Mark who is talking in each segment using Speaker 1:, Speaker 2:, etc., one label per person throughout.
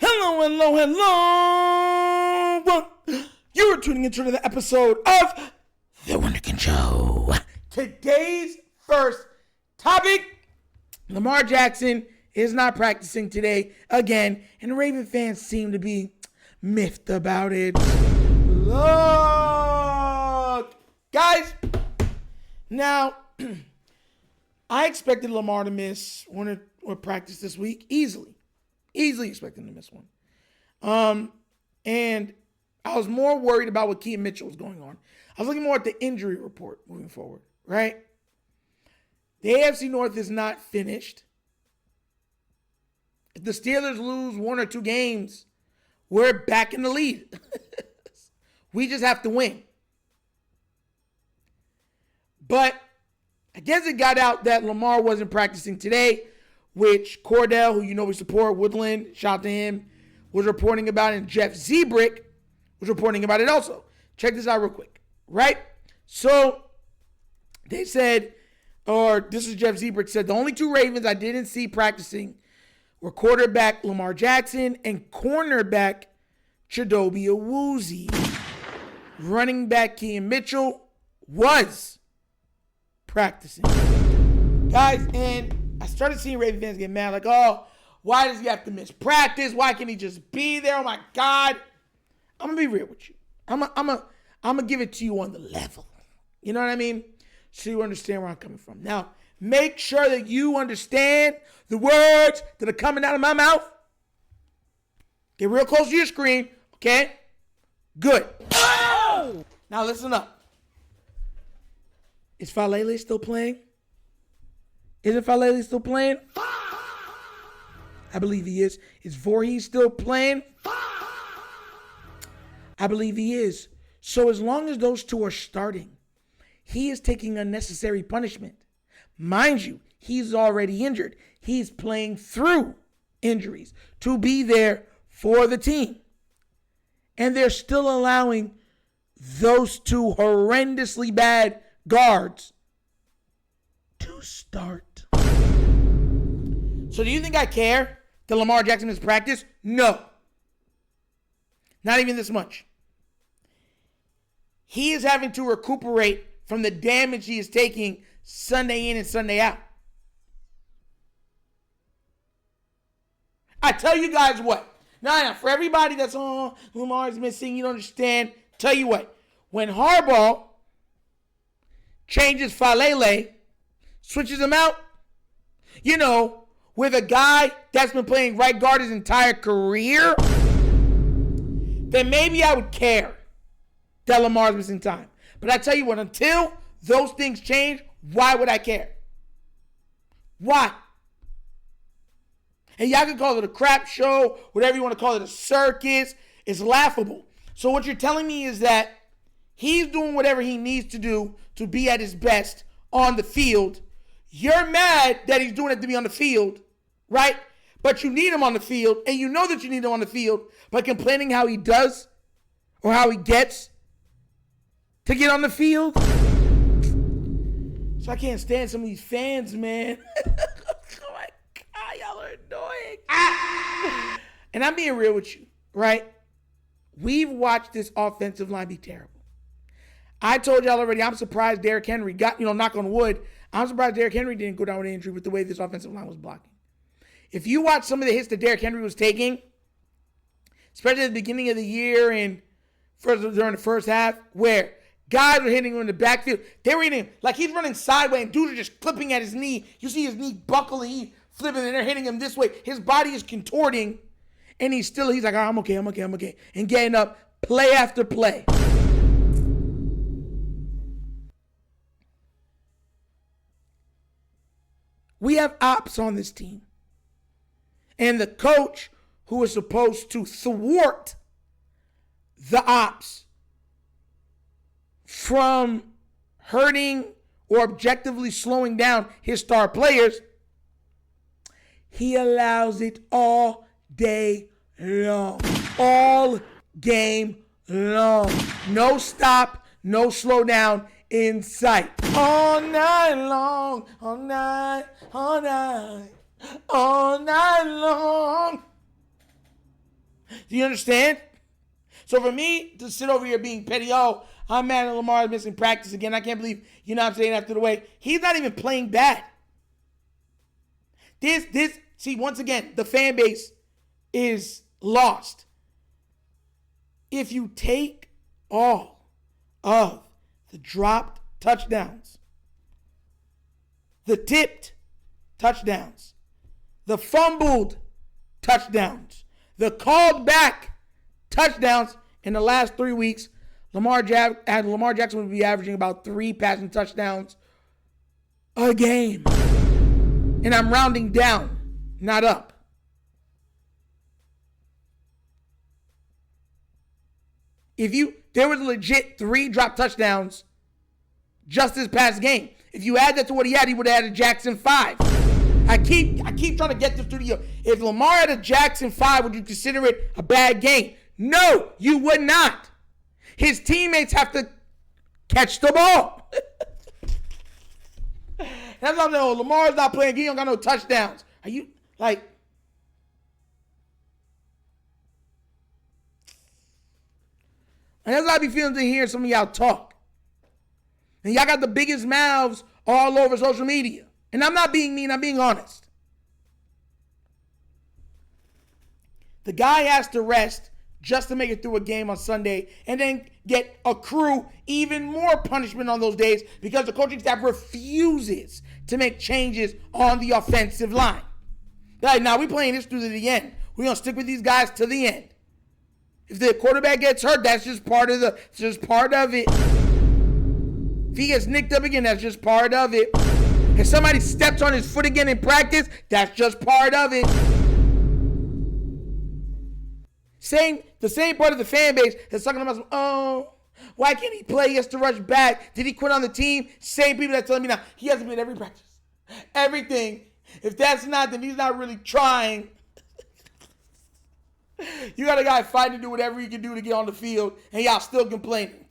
Speaker 1: Hello, hello, hello. You are tuning into another episode of The Wunderkind Show. Today's first topic, Lamar Jackson is not practicing today again, and the Raven fans seem to be miffed about it. Look, guys, now, I expected Lamar to miss one or practice this week easily expecting to miss one. And I was more worried about what Keaton Mitchell was going on. I was looking more at the injury report moving forward, right? The AFC North is not finished. If the Steelers lose one or two games, we're back in the lead. We just have to win. But I guess it got out that Lamar wasn't practicing today, which Cordell, who you know we support, Woodland, shout out to him, was reporting about, and Jeff Zebrick was reporting about it also. Check this out real quick, right? So they said, or this is Jeff Zebrick said, the only two Ravens I didn't see practicing were quarterback Lamar Jackson and cornerback Chidobe Awuzie. Running back Keaton Mitchell was practicing. Guys, and I started seeing Raven fans get mad, like, oh, why does he have to miss practice? Why can't he just be there? Oh, my God. I'm going to be real with you. I'm gonna give it to you on the level. You know what I mean? So you understand where I'm coming from. Now, make sure that you understand the words that are coming out of my mouth. Get real close to your screen, okay? Good. Oh! Now, listen up. Is Falele still playing? Isn't Falele still playing? I believe he is. Is Voorhees still playing? I believe he is. So as long as those two are starting, he is taking unnecessary punishment. Mind you, he's already injured. He's playing through injuries to be there for the team. And they're still allowing those two horrendously bad guards to start. So do you think I care that Lamar Jackson has practiced? No. Not even this much. He is having to recuperate from the damage he is taking Sunday in and Sunday out. I tell you guys what. Now, for everybody that's, oh, Lamar's missing, you don't understand. Tell you what. When Harbaugh changes Falele, switches him out, you know, with a guy that's been playing right guard his entire career, then maybe I would care that Lamar's missing time. But I tell you what, until those things change, why would I care? Why? And y'all can call it a crap show, whatever you want to call it, a circus. It's laughable. So what you're telling me is that he's doing whatever he needs to do to be at his best on the field. You're mad that he's doing it to be on the field, right? But you need him on the field, and you know that you need him on the field, but complaining how he does or how he gets to get on the field. So I can't stand some of these fans, man. Oh my God, y'all are annoying. And I'm being real with you, right? We've watched this offensive line be terrible. I told y'all already, I'm surprised Derrick Henry got, knock on wood, I'm surprised Derrick Henry didn't go down with an injury with the way this offensive line was blocking. If you watch some of the hits that Derrick Henry was taking, especially at the beginning of the year and during the first half, where guys were hitting him in the backfield, they were hitting him like he's running sideways and dudes are just clipping at his knee. You see his knee buckle and he's flipping and they're hitting him this way. His body is contorting and he's like, oh, I'm okay. And getting up play after play. We have ops on this team. And the coach who is supposed to thwart the ops from hurting or objectively slowing down his star players, he allows it all day long. All game long. No stop, no slow down in sight. All night long, all night long. Do you understand? So for me to sit over here being petty, oh, I'm mad at Lamar missing practice again. I can't believe, you know what I'm saying, after the way. He's not even playing bad. See, once again, the fan base is lost. If you take all of the dropped touchdowns, the tipped touchdowns, the fumbled touchdowns, the called back touchdowns in the last 3 weeks, Lamar Jackson would be averaging about 3 passing touchdowns a game. And I'm rounding down, not up. There was legit 3 drop touchdowns just this past game. If you add that to what he had, he would have had a Jackson 5. I keep trying to get this through the year. If Lamar had a Jackson 5, would you consider it a bad game? No, you would not. His teammates have to catch the ball. That's what I'm saying. Oh, Lamar's not playing. He don't got no touchdowns. Are you like? And that's what I be feeling to hear some of y'all talk. And y'all got the biggest mouths all over social media. And I'm not being mean, I'm being honest. The guy has to rest just to make it through a game on Sunday and then accrue even more punishment on those days because the coaching staff refuses to make changes on the offensive line. They're like, now we're playing this through to the end. We're going to stick with these guys to the end. If the quarterback gets hurt, that's just part of it. If he gets nicked up again, that's just part of it. If somebody steps on his foot again in practice, that's just part of it. The same part of the fan base that's talking about, oh, why can't he play? He has to rush back. Did he quit on the team? Same people that telling me now, he hasn't been every practice. Everything. If that's not, then he's not really trying. You got a guy fighting to do whatever he can do to get on the field, and y'all still complaining.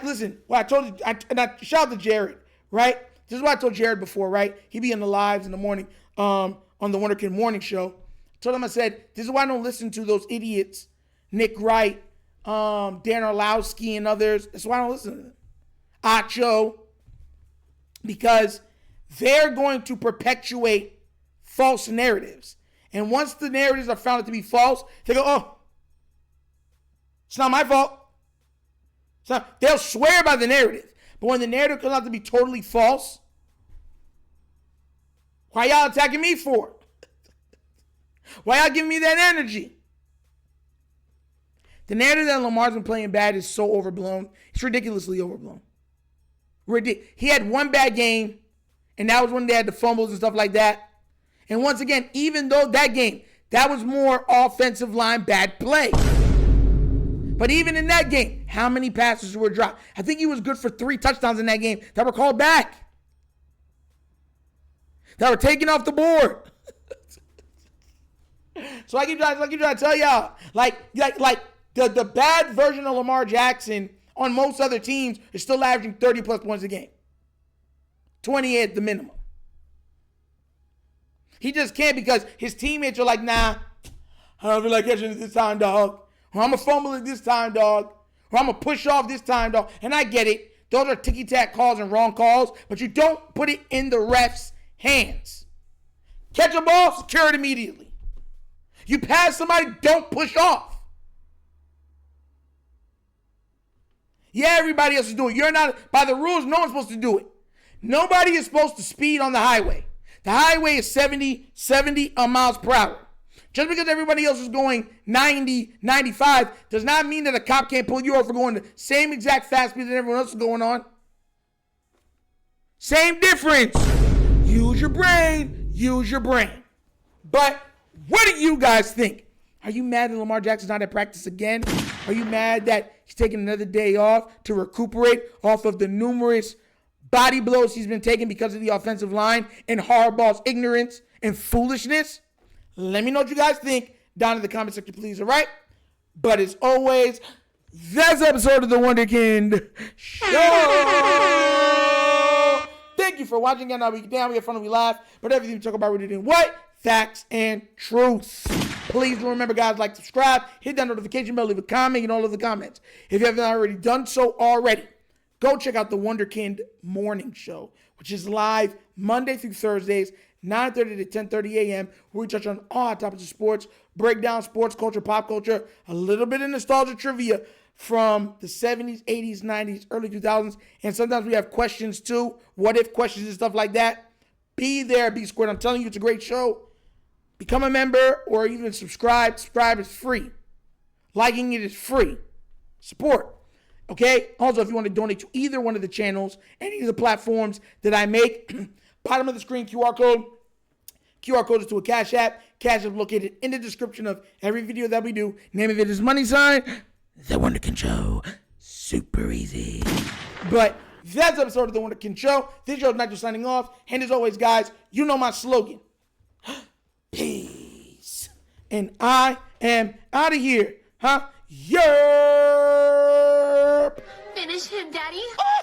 Speaker 1: Listen, what I told you, and I shout out to Jared, right? This is what I told Jared before, right? He be in the lives in the morning on the Wunderkind Morning Show. I told him, I said, this is why I don't listen to those idiots, Nick Wright, Dan Orlowski, and others. That's why I don't listen to them. Acho, because they're going to perpetuate false narratives. And once the narratives are found to be false, they go, oh, it's not my fault. They'll swear by the narrative. But when the narrative comes out to be totally false, why y'all attacking me for? Why y'all giving me that energy? The narrative that Lamar's been playing bad is so overblown. It's ridiculously overblown. He had one bad game, and that was when they had the fumbles and stuff like that. And once again, even though that game, that was more offensive line bad play. But even in that game, how many passes were dropped? I think he was good for 3 touchdowns in that game that were called back. That were taken off the board. So I keep trying to tell y'all, like the bad version of Lamar Jackson on most other teams is still averaging 30 plus points a game. 28 at the minimum. He just can't because his teammates are like, nah, I don't feel like catching it this time, dog. Or I'm going to fumble it this time, dog. Or I'm going to push off this time, dog. And I get it. Those are ticky-tack calls and wrong calls, but you don't put it in the ref's hands. Catch a ball, secure it immediately. You pass somebody, don't push off. Yeah, everybody else is doing it. You're not, by the rules, no one's supposed to do it. Nobody is supposed to speed on the highway. The highway is 70 miles per hour. Just because everybody else is going 90, 95 does not mean that a cop can't pull you over for going the same exact fast speed that everyone else is going on. Same difference. Use your brain. Use your brain. But what do you guys think? Are you mad that Lamar Jackson's not at practice again? Are you mad that he's taking another day off to recuperate off of the numerous body blows he's been taking because of the offensive line and Harbaugh's ignorance and foolishness? Let me know what you guys think down in the comment section, please, all right? But as always, that's an episode of The Wunderkind Show. Thank you for watching. Again, we get down, we have fun, we laugh, but everything we talk about, we're doing what? Facts and truth. Please do remember, guys, like, subscribe, hit that notification bell, leave a comment in all of the comments. If you haven't already done so already, go check out the Wunderkind Morning Show, which is live Monday through Thursdays, 9:30 to 10:30 a.m., where we touch on all topics of sports, break down sports culture, pop culture, a little bit of nostalgia trivia from the 70s, 80s, 90s, early 2000s, and sometimes we have questions too, what-if questions and stuff like that. Be there, be squared. I'm telling you, it's a great show. Become a member or even subscribe. Subscribe is free. Liking it is free. Support. Okay? Also, if you want to donate to either one of the channels, any of the platforms that I make, bottom of the screen, QR code. QR code is to a Cash App. Cash App located in the description of every video that we do. Name of it is money sign, The Wunderkind Show. Super easy. But that's the episode of The Wunderkind Show. This show is Nigel signing off. And as always, guys, you know my slogan. Peace. And I am out of here. Huh? Yerp.
Speaker 2: Finish him, Daddy.
Speaker 1: Oh!